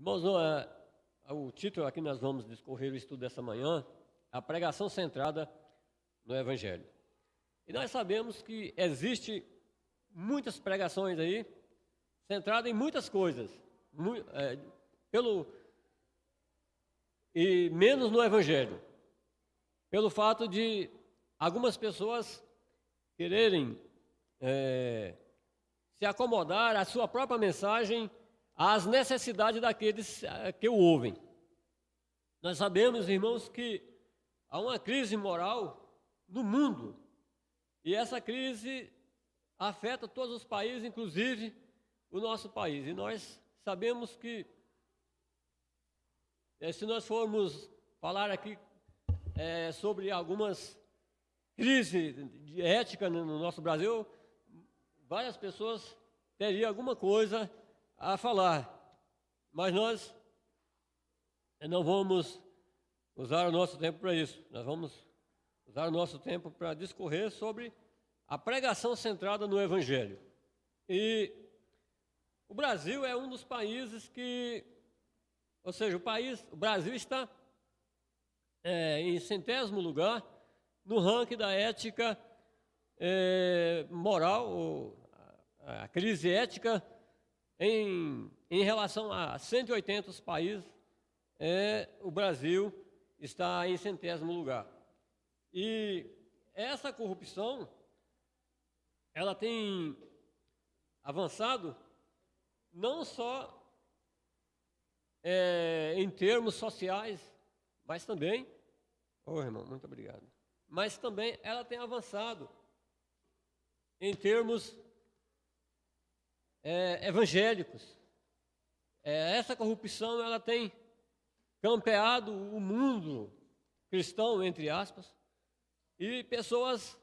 Irmãos, o título aqui nós vamos discorrer o estudo dessa manhã, a pregação centrada no Evangelho. E nós sabemos que existe muitas pregações aí, centradas em muitas coisas, e menos no Evangelho, pelo fato de algumas pessoas quererem se acomodar à sua própria mensagem às necessidades daqueles que o ouvem. Nós sabemos, irmãos, que há uma crise moral no mundo, e essa crise afeta todos os países, inclusive o nosso país. E nós sabemos que, se nós formos falar aqui sobre algumas crises de ética no nosso Brasil, várias pessoas teriam alguma coisa a falar, mas nós não vamos usar o nosso tempo para isso. Nós vamos usar o nosso tempo para discorrer sobre a pregação centrada no Evangelho. E o Brasil é um dos países que, ou seja, o Brasil está em 100º lugar no ranking da ética moral, ou a crise ética em relação a 180 países. O Brasil está em 100º lugar. E essa corrupção, ela tem avançado não só em termos sociais, mas também, irmão, muito obrigado, mas também ela tem avançado em termos evangélicos. Essa corrupção, ela tem campeado o mundo cristão, entre aspas, e pessoas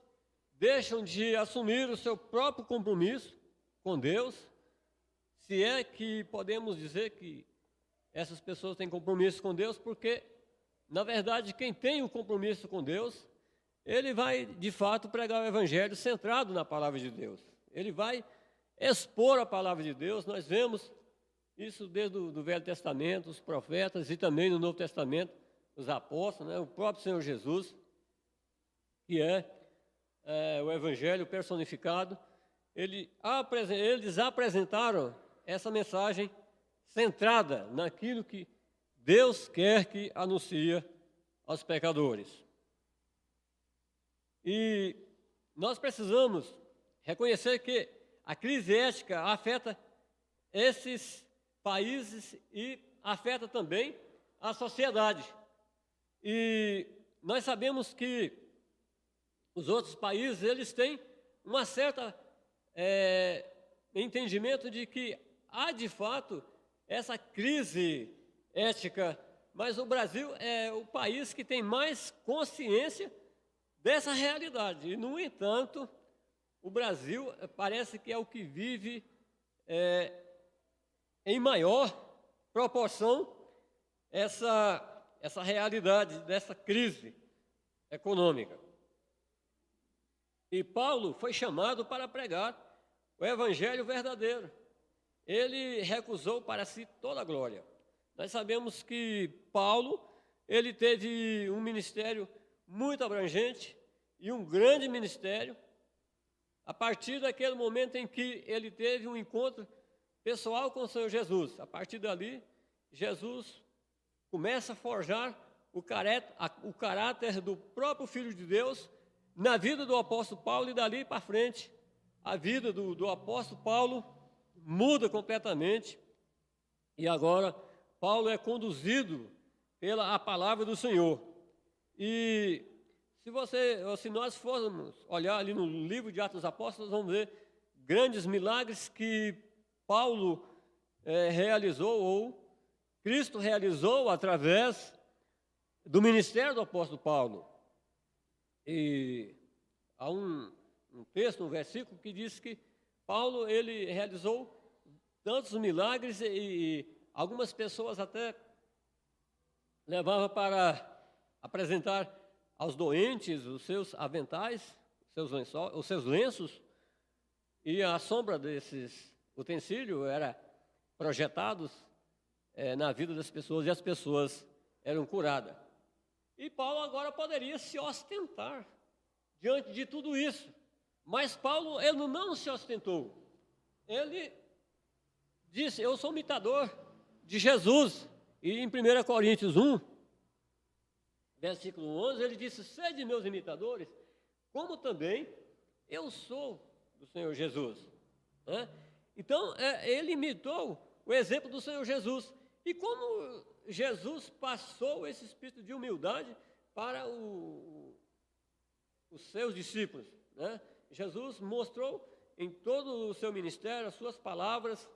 deixam de assumir o seu próprio compromisso com Deus, se é que podemos dizer que essas pessoas têm compromisso com Deus, porque, na verdade, quem tem o compromisso com Deus, ele vai, de fato, pregar o Evangelho centrado na Palavra de Deus. Ele vai expor a Palavra de Deus. Nós vemos isso desde o Velho Testamento, os profetas, e também no Novo Testamento, os apóstolos, o próprio Senhor Jesus, que é o Evangelho personificado. Eles apresentaram essa mensagem centrada naquilo que Deus quer que anuncia aos pecadores. E nós precisamos reconhecer que a crise ética afeta esses países e afeta também a sociedade. E nós sabemos que os outros países, eles têm uma certa entendimento de que há, de fato, essa crise ética, mas o Brasil é o país que tem mais consciência dessa realidade. E, no entanto, o Brasil parece que é o que vive em maior proporção essa realidade dessa crise econômica. E Paulo foi chamado para pregar o Evangelho verdadeiro. Ele recusou para si toda a glória. Nós sabemos que Paulo, ele teve um ministério muito abrangente e um grande ministério, a partir daquele momento em que ele teve um encontro pessoal com o Senhor Jesus. A partir dali, Jesus começa a forjar o caráter do próprio Filho de Deus na vida do apóstolo Paulo, e dali para frente, a vida do apóstolo Paulo muda completamente. E agora, Paulo é conduzido pela palavra do Senhor. E se nós formos olhar ali no livro de Atos dos Apóstolos, vamos ver grandes milagres que Paulo realizou, ou Cristo realizou através do ministério do apóstolo Paulo. E há um texto, um versículo que diz que Paulo, ele realizou tantos milagres e algumas pessoas até levavam para apresentar aos doentes os seus aventais, os seus lenços, e a sombra desses utensílios era projetados na vida das pessoas e as pessoas eram curadas. E Paulo agora poderia se ostentar diante de tudo isso. Mas Paulo, ele não se ostentou. Ele disse, eu sou imitador de Jesus. E em 1 Coríntios 1, versículo 11, ele disse, sede meus imitadores, como também eu sou do Senhor Jesus. Né? Então, ele imitou o exemplo do Senhor Jesus. E como Jesus passou esse espírito de humildade para os seus discípulos, né? Jesus mostrou em todo o seu ministério, as suas palavras,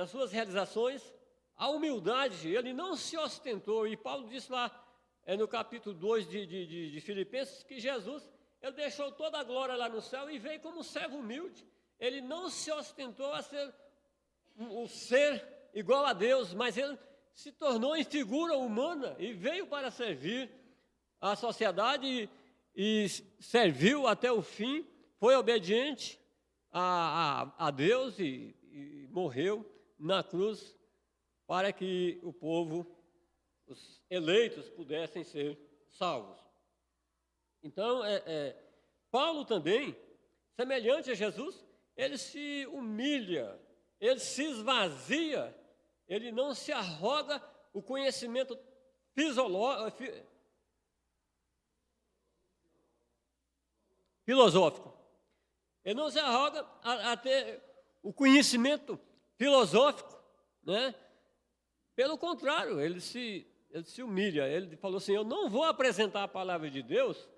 as suas realizações, a humildade. Ele não se ostentou. E Paulo disse lá no capítulo 2 de Filipenses que Jesus, ele deixou toda a glória lá no céu e veio como servo humilde. Ele não se ostentou a ser o ser igual a Deus, mas ele se tornou em figura humana e veio para servir a sociedade e serviu até o fim, foi obediente a Deus e morreu na cruz para que o povo, os eleitos, pudessem ser salvos. Então, Paulo também, semelhante a Jesus, ele se humilha, ele se esvazia, ele não se arroga o conhecimento filosófico. Ele não se arroga a ter o conhecimento filosófico, né? Pelo contrário, ele se humilha. Ele falou assim, eu não vou apresentar a palavra de Deus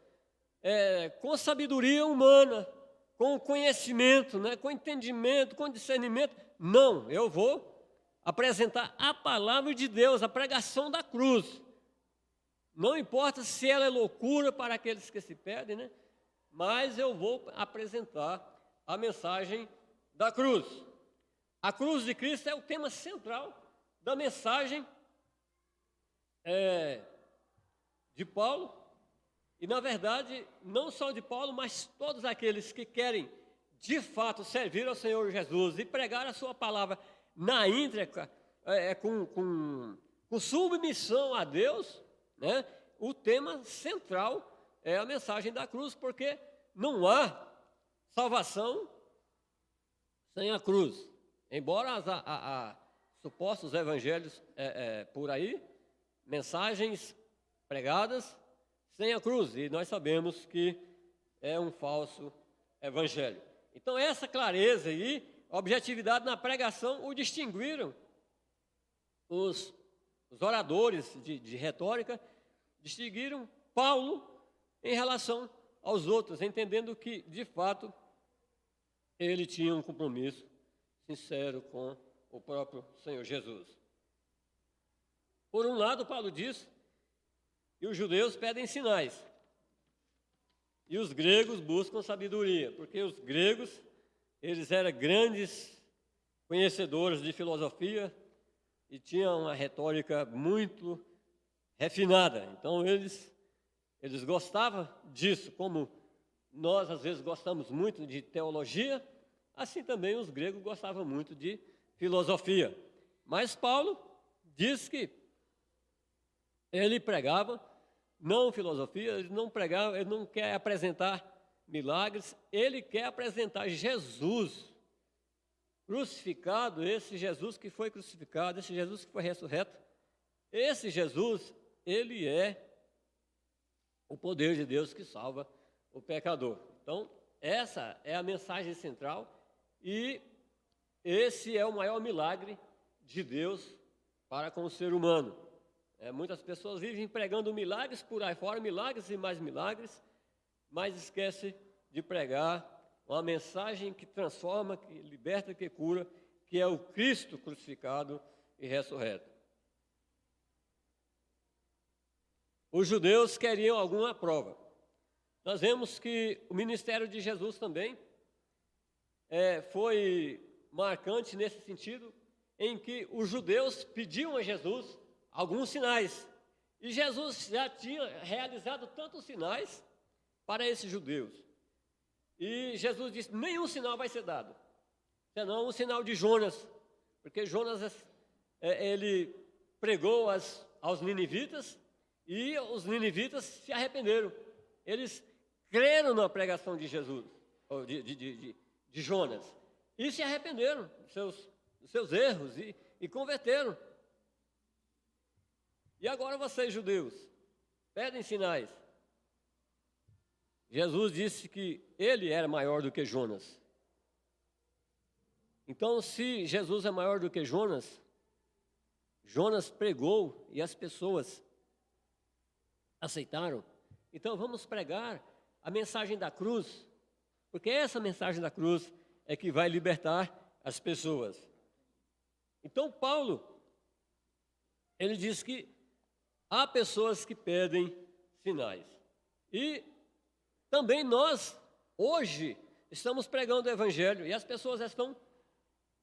com sabedoria humana, com conhecimento, né? Com entendimento, com discernimento. Não, eu vou apresentar a palavra de Deus, a pregação da cruz. Não importa se ela é loucura para aqueles que se perdem, né? Mas eu vou apresentar a mensagem da cruz. A cruz de Cristo é o tema central da mensagem de Paulo. E, na verdade, não só de Paulo, mas todos aqueles que querem, de fato, servir ao Senhor Jesus e pregar a sua palavra na íntegra, com submissão a Deus, né? O tema central é a mensagem da cruz, porque não há salvação sem a cruz. Embora há supostos evangelhos por aí, mensagens pregadas sem a cruz, e nós sabemos que é um falso evangelho. Então, essa clareza e objetividade na pregação o distinguiram os oradores de retórica, distinguiram Paulo em relação aos outros, entendendo que, de fato, ele tinha um compromisso sincero com o próprio Senhor Jesus. Por um lado, Paulo diz que os judeus pedem sinais e os gregos buscam sabedoria, porque os gregos, eles eram grandes conhecedores de filosofia e tinham uma retórica muito refinada. Então, eles gostavam disso, como nós, às vezes, gostamos muito de teologia, assim também os gregos gostavam muito de filosofia. Mas Paulo diz que ele pregava não filosofia, ele não pregava, ele não quer apresentar milagres, ele quer apresentar Jesus crucificado, esse Jesus que foi crucificado, esse Jesus que foi ressurreto. Esse Jesus, ele é o poder de Deus que salva o pecador. Então, essa é a mensagem central e esse é o maior milagre de Deus para com o ser humano. Muitas pessoas vivem pregando milagres por aí fora, milagres e mais milagres, mas esquece de pregar uma mensagem que transforma, que liberta, que cura, que é o Cristo crucificado e ressurreto. Os judeus queriam alguma prova. Nós vemos que o ministério de Jesus também foi marcante nesse sentido, em que os judeus pediam a Jesus alguns sinais. E Jesus já tinha realizado tantos sinais para esses judeus. E Jesus disse, nenhum sinal vai ser dado, senão o sinal de Jonas, porque Jonas ele pregou aos ninivitas e os ninivitas se arrependeram. Eles creram na pregação de Jesus, ou de Jonas, e se arrependeram dos seus erros e converteram. E agora vocês, judeus, pedem sinais. Jesus disse que ele era maior do que Jonas. Então, se Jesus é maior do que Jonas, Jonas pregou e as pessoas aceitaram. Então, vamos pregar a mensagem da cruz, porque essa mensagem da cruz é que vai libertar as pessoas. Então, Paulo, ele diz que há pessoas que pedem sinais. E também nós, hoje, estamos pregando o Evangelho e as pessoas estão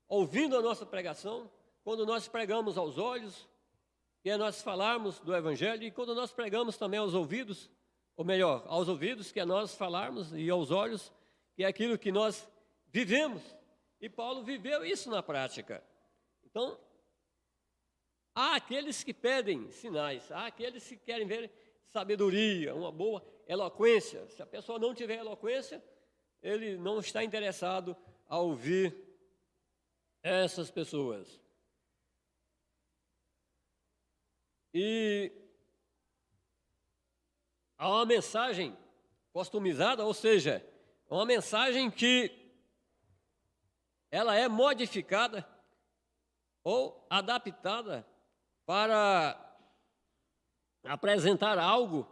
ouvindo a nossa pregação. Quando nós pregamos aos olhos, que é nós falarmos do Evangelho, e quando nós pregamos também aos ouvidos, ou melhor, aos ouvidos, que é nós falarmos, e aos olhos, que é aquilo que nós vivemos. E Paulo viveu isso na prática. Então, há aqueles que pedem sinais, há aqueles que querem ver sabedoria, uma boa eloquência. Se a pessoa não tiver eloquência, ele não está interessado a ouvir essas pessoas. E há uma mensagem customizada, ou seja, uma mensagem que ela é modificada ou adaptada para apresentar algo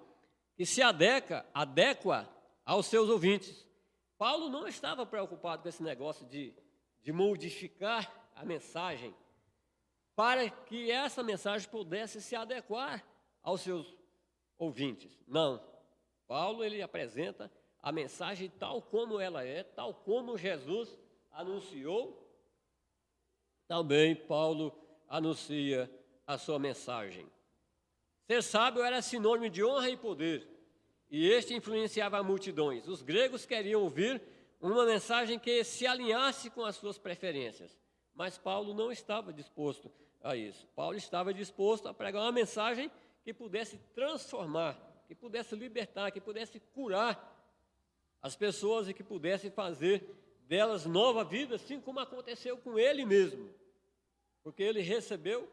que se adequa aos seus ouvintes. Paulo não estava preocupado com esse negócio de modificar a mensagem para que essa mensagem pudesse se adequar aos seus ouvintes. Não. Paulo, ele apresenta a mensagem tal como ela é, tal como Jesus anunciou. Também Paulo anuncia a sua mensagem. Ser sábio era sinônimo de honra e poder, e este influenciava multidões. Os gregos queriam ouvir uma mensagem que se alinhasse com as suas preferências, mas Paulo não estava disposto a isso. Paulo estava disposto a pregar uma mensagem que pudesse transformar, que pudesse libertar, que pudesse curar as pessoas e que pudesse fazer delas nova vida, assim como aconteceu com ele mesmo. Porque ele recebeu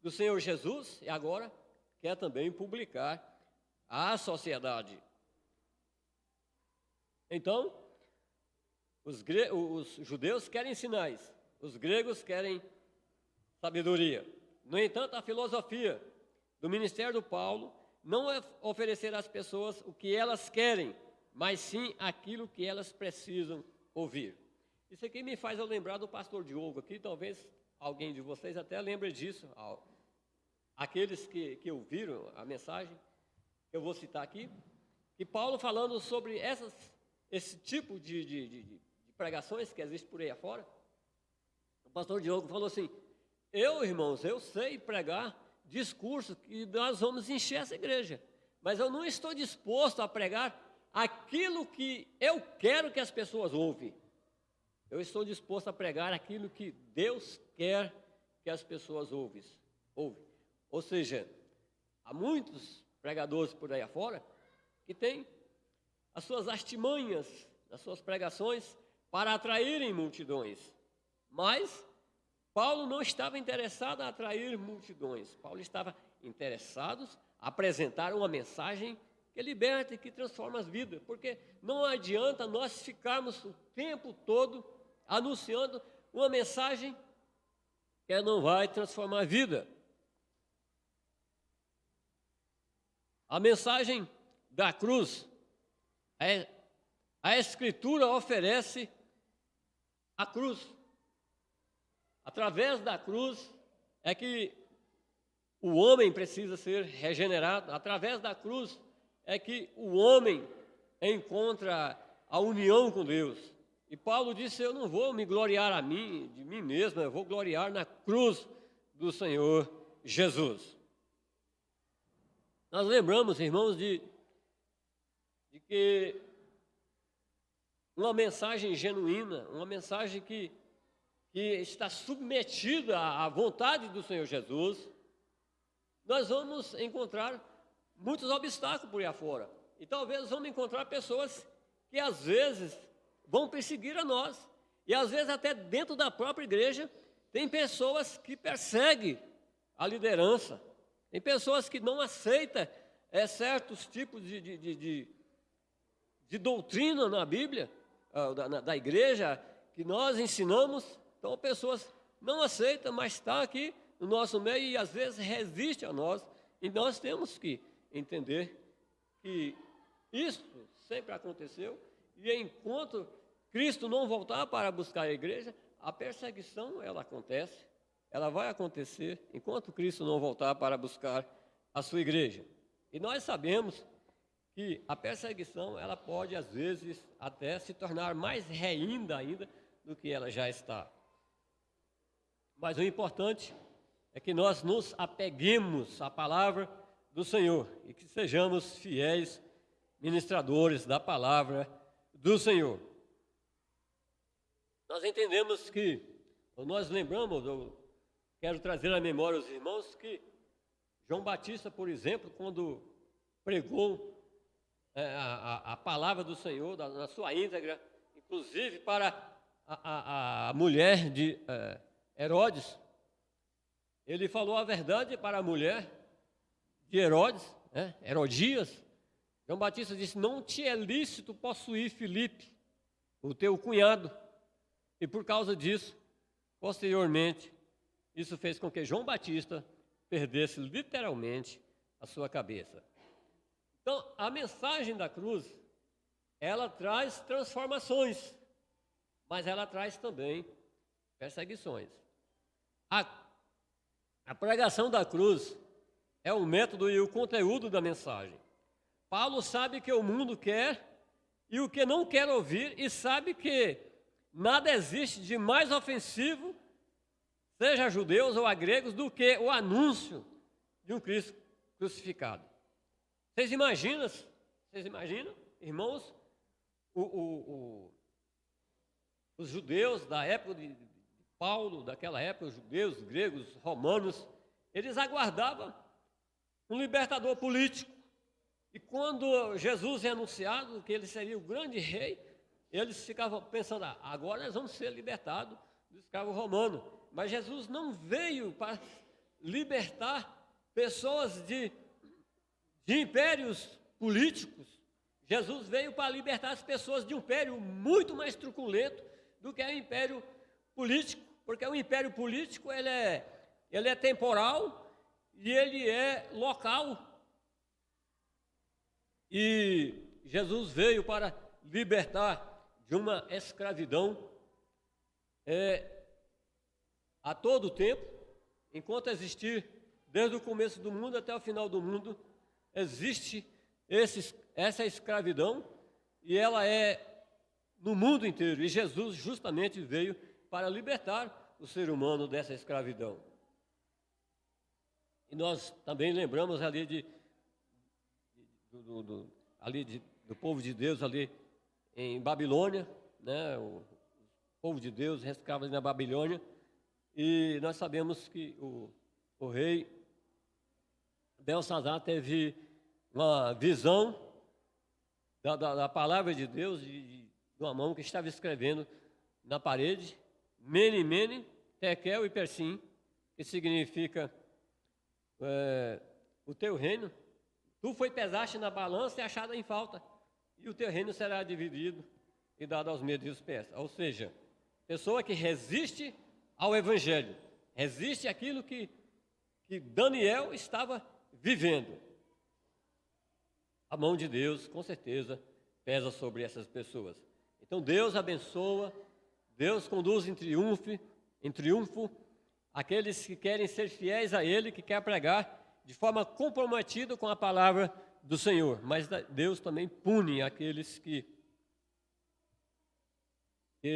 do Senhor Jesus e agora quer também publicar à sociedade. Então, os judeus querem sinais, os gregos querem sabedoria. No entanto, a filosofia do ministério do Paulo não é oferecer às pessoas o que elas querem, mas sim aquilo que elas precisam ouvir. Isso aqui me faz eu lembrar do pastor Diogo aqui, talvez alguém de vocês até lembre disso. Aqueles que ouviram a mensagem, eu vou citar aqui, que Paulo falando sobre esse tipo de pregações que existe por aí afora, o pastor Diogo falou assim: irmãos, eu sei pregar discurso que nós vamos encher essa igreja, mas eu não estou disposto a pregar aquilo que eu quero que as pessoas ouvem. Eu estou disposto a pregar aquilo que Deus quer que as pessoas ouvem. Ou seja, há muitos pregadores por aí afora que têm as suas artimanhas, as suas pregações para atraírem multidões. Mas Paulo não estava interessado a atrair multidões. Paulo estava interessado a apresentar uma mensagem que liberta e que transforma as vidas. Porque não adianta nós ficarmos o tempo todo anunciando uma mensagem que não vai transformar a vida. A mensagem da cruz, a Escritura oferece a cruz. Através da cruz é que o homem precisa ser regenerado. Através da cruz é que o homem encontra a união com Deus. E Paulo disse: eu não vou me gloriar de mim mesmo, eu vou gloriar na cruz do Senhor Jesus. Nós lembramos, irmãos, de que uma mensagem genuína, uma mensagem que que está submetida à vontade do Senhor Jesus, nós vamos encontrar muitos obstáculos por aí afora. E talvez vamos encontrar pessoas que às vezes vão perseguir a nós. E às vezes até dentro da própria igreja tem pessoas que perseguem a liderança. Tem pessoas que não aceitam certos tipos de doutrina na Bíblia, da igreja, que nós ensinamos. Então pessoas não aceitam, mas está aqui no nosso meio e às vezes resiste a nós. E nós temos que entender que isso sempre aconteceu. E enquanto Cristo não voltar para buscar a igreja, a perseguição ela acontece, ela vai acontecer enquanto Cristo não voltar para buscar a sua igreja. E nós sabemos que a perseguição ela pode às vezes até se tornar mais reínda ainda do que ela já está. Mas o importante é que nós nos apeguemos à palavra do Senhor e que sejamos fiéis ministradores da palavra do Senhor. Nós entendemos que, nós lembramos, eu quero trazer à memória os irmãos que João Batista, por exemplo, quando pregou a palavra do Senhor na sua íntegra, inclusive para a mulher de Herodes, ele falou a verdade para a mulher de Herodes, Herodias. João Batista disse: não te é lícito possuir Filipe, o teu cunhado. E por causa disso, posteriormente, isso fez com que João Batista perdesse literalmente a sua cabeça. Então, a mensagem da cruz, ela traz transformações, mas ela traz também perseguições. A pregação da cruz é o método e o conteúdo da mensagem. Paulo sabe que o mundo quer e o que não quer ouvir, e sabe que nada existe de mais ofensivo, seja a judeus ou a gregos, do que o anúncio de um Cristo crucificado. Vocês imaginam, irmãos, os judeus da época de Paulo, daquela época, os judeus, gregos, romanos, eles aguardavam um libertador político. E quando Jesus é anunciado que ele seria o grande rei, eles ficavam pensando: agora nós vamos ser libertados do escravo romano. Mas Jesus não veio para libertar pessoas de impérios políticos. Jesus veio para libertar as pessoas de um império muito mais truculento do que o império político, porque o império político ele é temporal e ele é local. E Jesus veio para libertar de uma escravidão a todo tempo, enquanto existir, desde o começo do mundo até o final do mundo, existe essa escravidão, e ela é no mundo inteiro. E Jesus justamente veio para libertar o ser humano dessa escravidão. E nós também lembramos ali do povo de Deus ali em Babilônia, né? O povo de Deus escravo ali na Babilônia, e nós sabemos que o rei Belsazar teve uma visão da palavra de Deus, de uma mão que estava escrevendo na parede: Mene, Mene, Tekel e Persim, que significa o teu reino, tu foi pesaste na balança e achado em falta, e o teu reino será dividido e dado aos medos e os persas. Ou seja, pessoa que resiste ao evangelho, resiste àquilo que Daniel estava vivendo. A mão de Deus, com certeza, pesa sobre essas pessoas. Então Deus abençoa, Deus conduz em triunfo aqueles que querem ser fiéis a Ele, que quer pregar de forma comprometida com a palavra do Senhor. Mas Deus também pune aqueles que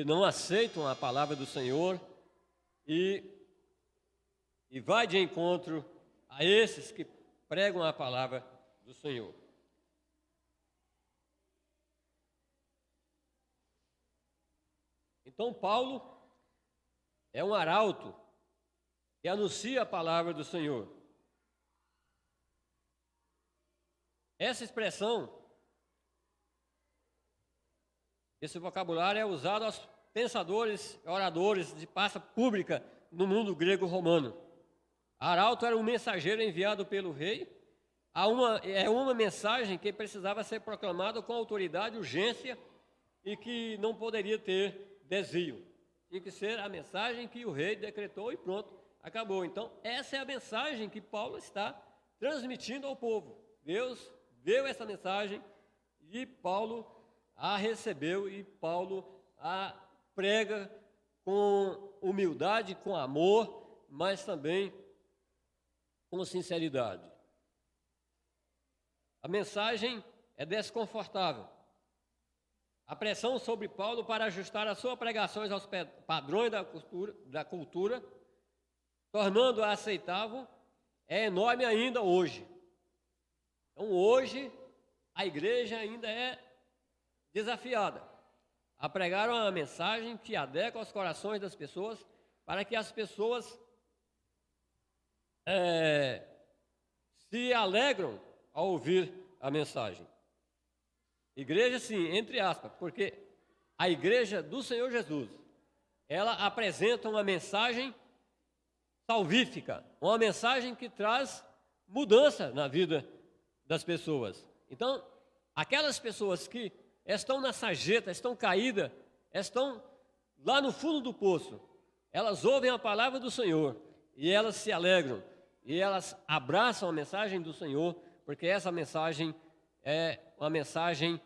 não aceitam a palavra do Senhor e vai de encontro a esses que pregam a palavra do Senhor. Então Paulo, é um arauto que anuncia a palavra do Senhor. Essa expressão, esse vocabulário é usado aos pensadores, oradores de praça pública no mundo grego-romano. Arauto era um mensageiro enviado pelo rei. É uma mensagem que precisava ser proclamada com autoridade, urgência e que não poderia ter desvio. Tinha que ser a mensagem que o rei decretou e pronto, acabou. Então, essa é a mensagem que Paulo está transmitindo ao povo. Deus deu essa mensagem e Paulo a recebeu e Paulo a prega com humildade, com amor, mas também com sinceridade. A mensagem é desconfortável. A pressão sobre Paulo para ajustar as suas pregações aos padrões da cultura, tornando-a aceitável, é enorme ainda hoje. Então, hoje, a igreja ainda é desafiada a pregar uma mensagem que adequa aos corações das pessoas, para que as pessoas se alegram ao ouvir a mensagem. Igreja, sim, entre aspas, porque a igreja do Senhor Jesus, ela apresenta uma mensagem salvífica, uma mensagem que traz mudança na vida das pessoas. Então, aquelas pessoas que estão na sarjeta, estão caídas, estão lá no fundo do poço, elas ouvem a palavra do Senhor e elas se alegram e elas abraçam a mensagem do Senhor, porque essa mensagem é uma mensagem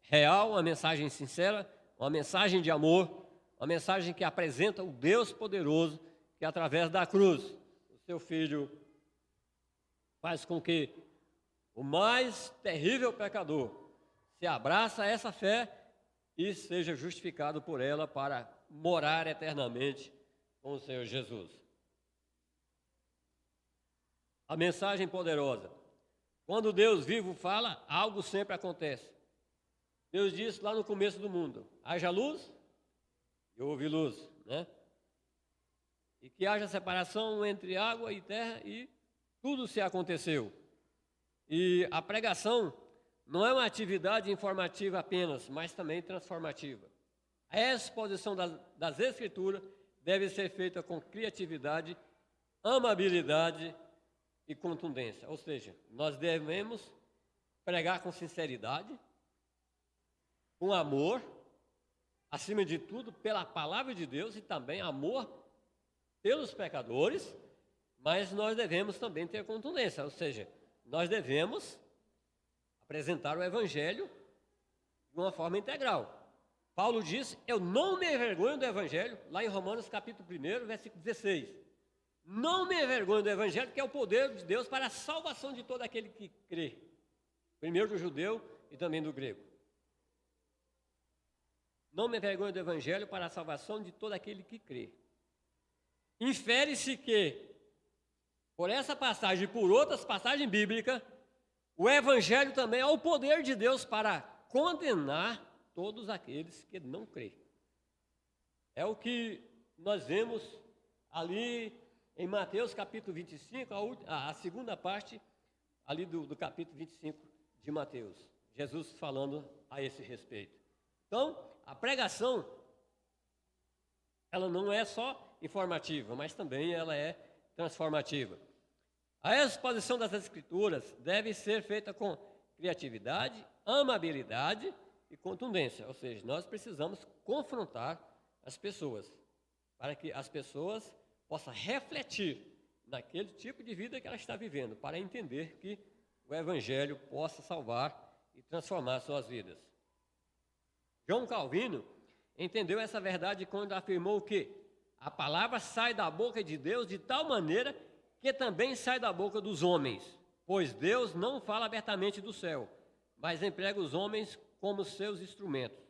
real, uma mensagem sincera, uma mensagem de amor, uma mensagem que apresenta o Deus poderoso que através da cruz, o seu Filho faz com que o mais terrível pecador se abraça a essa fé e seja justificado por ela para morar eternamente com o Senhor Jesus. A mensagem poderosa. Quando Deus vivo fala, algo sempre acontece. Deus disse lá no começo do mundo: haja luz e houve luz, né? E que haja separação entre água e terra e tudo se aconteceu. E a pregação não é uma atividade informativa apenas, mas também transformativa. A exposição das Escrituras deve ser feita com criatividade, amabilidade e contundência. Ou seja, nós devemos pregar com sinceridade, com amor, acima de tudo, pela palavra de Deus e também amor pelos pecadores, mas nós devemos também ter contundência, ou seja, nós devemos apresentar o Evangelho de uma forma integral. Paulo disse: eu não me envergonho do Evangelho, lá em Romanos capítulo 1, versículo 16. Não me envergonho do Evangelho, que é o poder de Deus para a salvação de todo aquele que crê. Primeiro do judeu e também do grego. Não me envergonho do Evangelho para a salvação de todo aquele que crê. Infere-se que, por essa passagem e por outras passagens bíblicas, o Evangelho também é o poder de Deus para condenar todos aqueles que não creem. É o que nós vemos ali em Mateus capítulo 25, a segunda parte ali do capítulo 25 de Mateus. Jesus falando a esse respeito. Então, a pregação, ela não é só informativa, mas também ela é transformativa. A exposição das Escrituras deve ser feita com criatividade, amabilidade e contundência. Ou seja, nós precisamos confrontar as pessoas, para que as pessoas possam refletir naquele tipo de vida que ela está vivendo, para entender que o Evangelho possa salvar e transformar suas vidas. João Calvino entendeu essa verdade quando afirmou que a palavra sai da boca de Deus de tal maneira que também sai da boca dos homens, pois Deus não fala abertamente do céu, mas emprega os homens como seus instrumentos.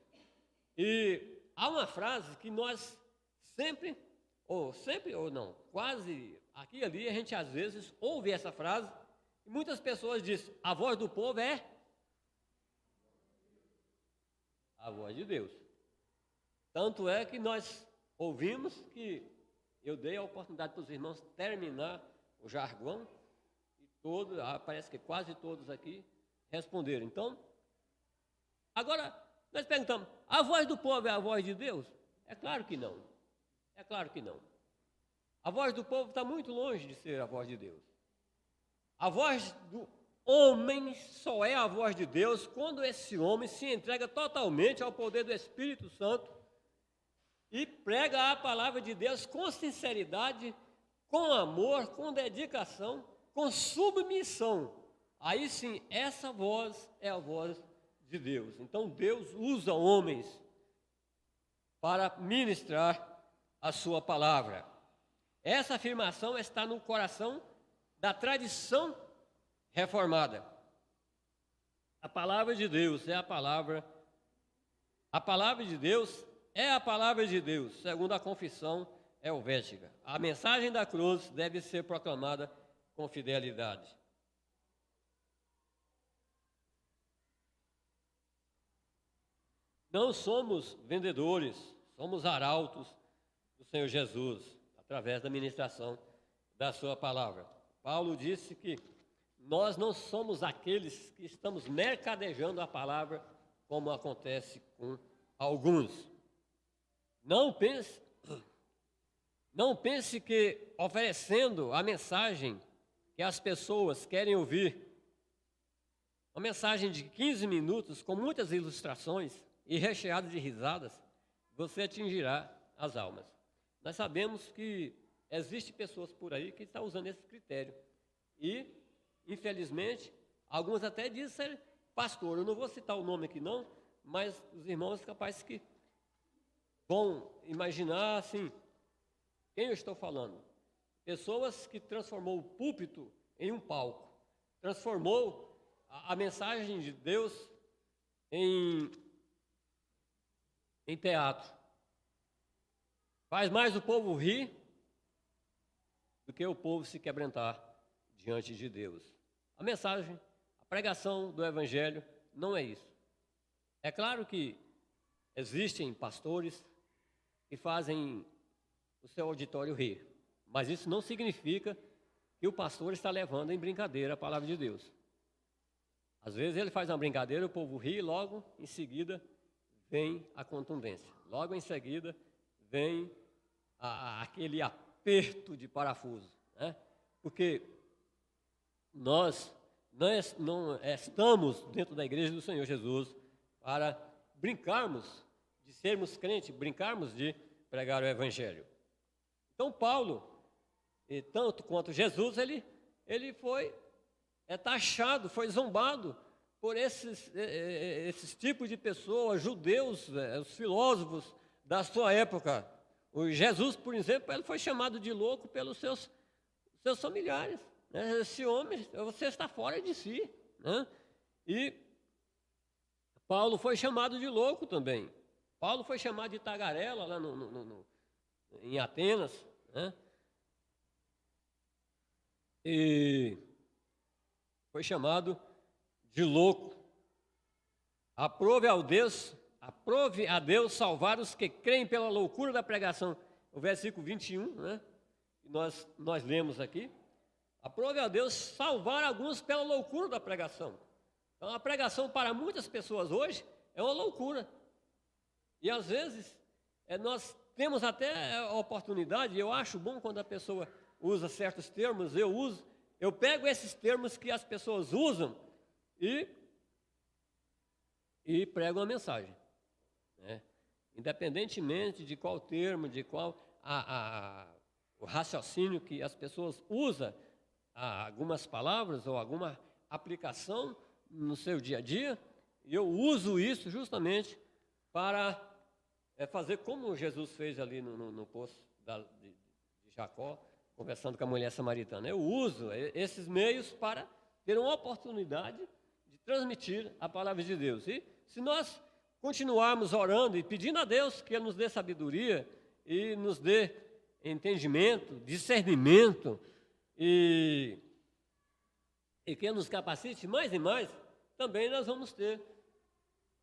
E há uma frase que nós quase aqui e ali a gente às vezes ouve essa frase, e muitas pessoas dizem: a voz do povo é a voz de Deus. Tanto é que nós ouvimos que eu dei a oportunidade para os irmãos terminar o jargão e todos, parece que quase todos aqui responderam. Então, agora nós perguntamos, a voz do povo é a voz de Deus? É claro que não. É claro que não. A voz do povo está muito longe de ser a voz de Deus. A voz do homem só é a voz de Deus quando esse homem se entrega totalmente ao poder do Espírito Santo e prega a palavra de Deus com sinceridade, com amor, com dedicação, com submissão. Aí sim, essa voz é a voz de Deus. Então Deus usa homens para ministrar a sua palavra. Essa afirmação está no coração da tradição reformada. A palavra de Deus é a palavra de Deus é a palavra de Deus, segundo a confissão helvética. A mensagem da cruz deve ser proclamada com fidelidade. Não somos vendedores, somos arautos do Senhor Jesus, através da ministração da sua palavra. Paulo disse que nós não somos aqueles que estamos mercadejando a palavra, como acontece com alguns. Não pense que oferecendo a mensagem que as pessoas querem ouvir, uma mensagem de 15 minutos com muitas ilustrações e recheada de risadas, você atingirá as almas. Nós sabemos que existem pessoas por aí que estão usando esse critério. E, infelizmente, alguns até dizem ser pastor. Eu não vou citar o nome aqui não, mas os irmãos capazes que vão imaginar assim, quem eu estou falando? Pessoas que transformou o púlpito em um palco. Transformou a mensagem de Deus em teatro. Faz mais o povo rir do que o povo se quebrantar diante de Deus. A mensagem, a pregação do Evangelho não é isso. É claro que existem pastores que fazem o seu auditório rir, mas isso não significa que o pastor está levando em brincadeira a palavra de Deus. Às vezes ele faz uma brincadeira, o povo ri e logo em seguida vem a contundência. Logo em seguida vem aquele aperto de parafuso, né? Porque nós não estamos dentro da igreja do Senhor Jesus para brincarmos de sermos crentes, brincarmos de pregar o Evangelho. Então Paulo, tanto quanto Jesus, ele foi taxado, foi zombado por esses tipos de pessoas, judeus, os filósofos da sua época. O Jesus, por exemplo, ele foi chamado de louco pelos seus familiares. Né? Esse homem, você está fora de si. Né? E Paulo foi chamado de louco também. Paulo foi chamado de tagarela lá em Atenas. Né? E foi chamado de louco. Aprove a Deus salvar os que creem pela loucura da pregação. O versículo 21, né? Nós lemos aqui. Aprove a Deus salvar alguns pela loucura da pregação. Então, a pregação para muitas pessoas hoje é uma loucura. E às vezes nós temos até a oportunidade, eu acho bom quando a pessoa usa certos termos, eu pego esses termos que as pessoas usam e prego uma mensagem. Né? Independentemente de qual termo, de qual o raciocínio que as pessoas usam, algumas palavras ou alguma aplicação no seu dia a dia, eu uso isso justamente para fazer como Jesus fez ali no poço de Jacó, conversando com a mulher samaritana. Eu uso esses meios para ter uma oportunidade de transmitir a palavra de Deus. E se nós continuarmos orando e pedindo a Deus que Ele nos dê sabedoria e nos dê entendimento, discernimento e que Ele nos capacite mais e mais, também nós vamos ter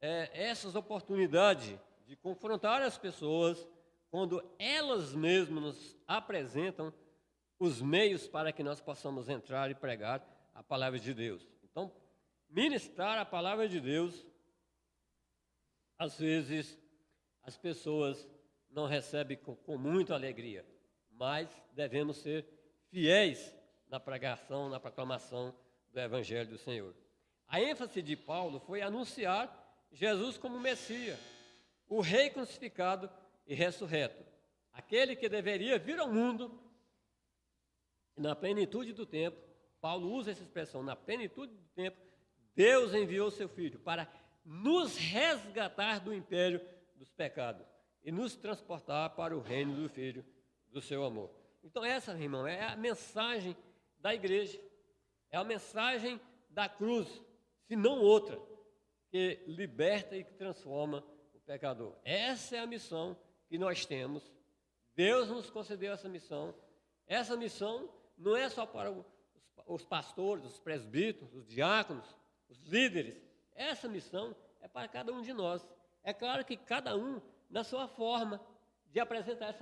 essas oportunidades de confrontar as pessoas quando elas mesmas nos apresentam os meios para que nós possamos entrar e pregar a palavra de Deus. Então, ministrar a palavra de Deus, às vezes as pessoas não recebem com muita alegria, mas devemos ser fiéis na pregação, na proclamação do Evangelho do Senhor. A ênfase de Paulo foi anunciar Jesus como Messias, o Rei crucificado e ressurreto, aquele que deveria vir ao mundo na plenitude do tempo. Paulo usa essa expressão, na plenitude do tempo, Deus enviou seu Filho para nos resgatar do império dos pecados e nos transportar para o reino do Filho do seu amor. Então essa, irmão, é a mensagem da igreja, é a mensagem da cruz, se não outra, que liberta e que transforma o pecador. Essa é a missão que nós temos. Deus nos concedeu essa missão. Essa missão não é só para os pastores, os presbíteros, os diáconos, os líderes. Essa missão é para cada um de nós. É claro que cada um na sua forma de apresentar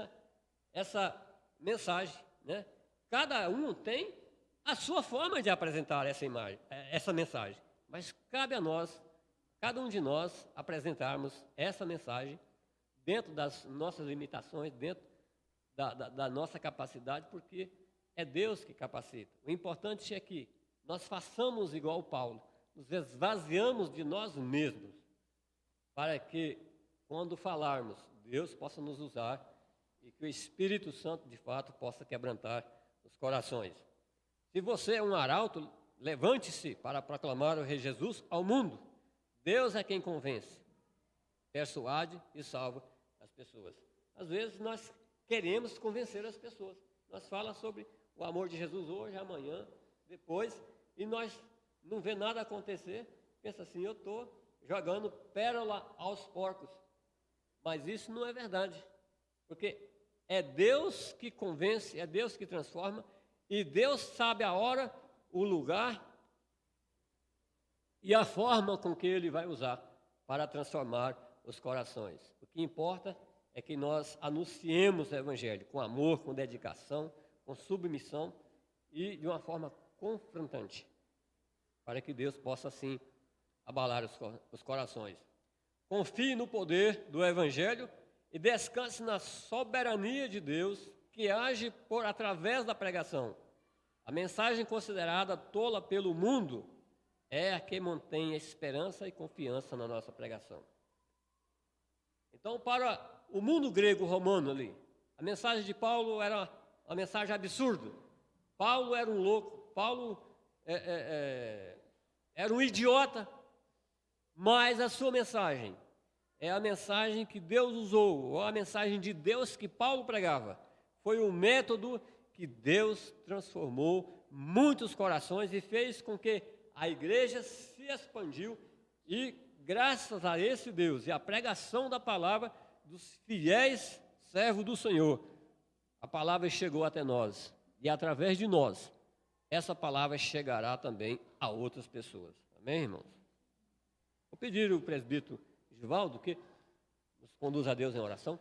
essa mensagem, né? Cada um tem a sua forma de apresentar essa mensagem, mas cabe a nós, cada um de nós, apresentarmos essa mensagem dentro das nossas limitações, dentro da nossa capacidade, porque é Deus que capacita. O importante é que nós façamos igual Paulo, nos esvaziamos de nós mesmos, para que, quando falarmos, Deus possa nos usar e que o Espírito Santo, de fato, possa quebrantar os corações. Se você é um arauto, levante-se para proclamar o Rei Jesus ao mundo. Deus é quem convence, persuade e salva as pessoas. Às vezes nós queremos convencer as pessoas. Nós falamos sobre o amor de Jesus hoje, amanhã, depois, e nós não vê nada acontecer. Pensa assim, eu estou jogando pérola aos porcos. Mas isso não é verdade, porque é Deus que convence, é Deus que transforma, e Deus sabe a hora, o lugar e a forma com que Ele vai usar para transformar os corações. O que importa é que nós anunciemos o Evangelho com amor, com dedicação, com submissão e de uma forma confrontante, para que Deus possa, assim, abalar os corações. Confie no poder do Evangelho e descanse na soberania de Deus, que age através da pregação. A mensagem considerada tola pelo mundo é a que mantém esperança e confiança na nossa pregação. Então, para o mundo grego romano ali, a mensagem de Paulo era uma mensagem absurda. Paulo era um louco, Paulo era um idiota, mas a sua mensagem é a mensagem que Deus usou, ou a mensagem de Deus que Paulo pregava. Foi o método que Deus transformou muitos corações e fez com que a igreja se expandiu e, graças a esse Deus e a pregação da palavra dos fiéis servos do Senhor, a palavra chegou até nós. E através de nós, essa palavra chegará também a outras pessoas. Amém, irmãos? Vou pedir ao presbítero Givaldo que nos conduza a Deus em oração.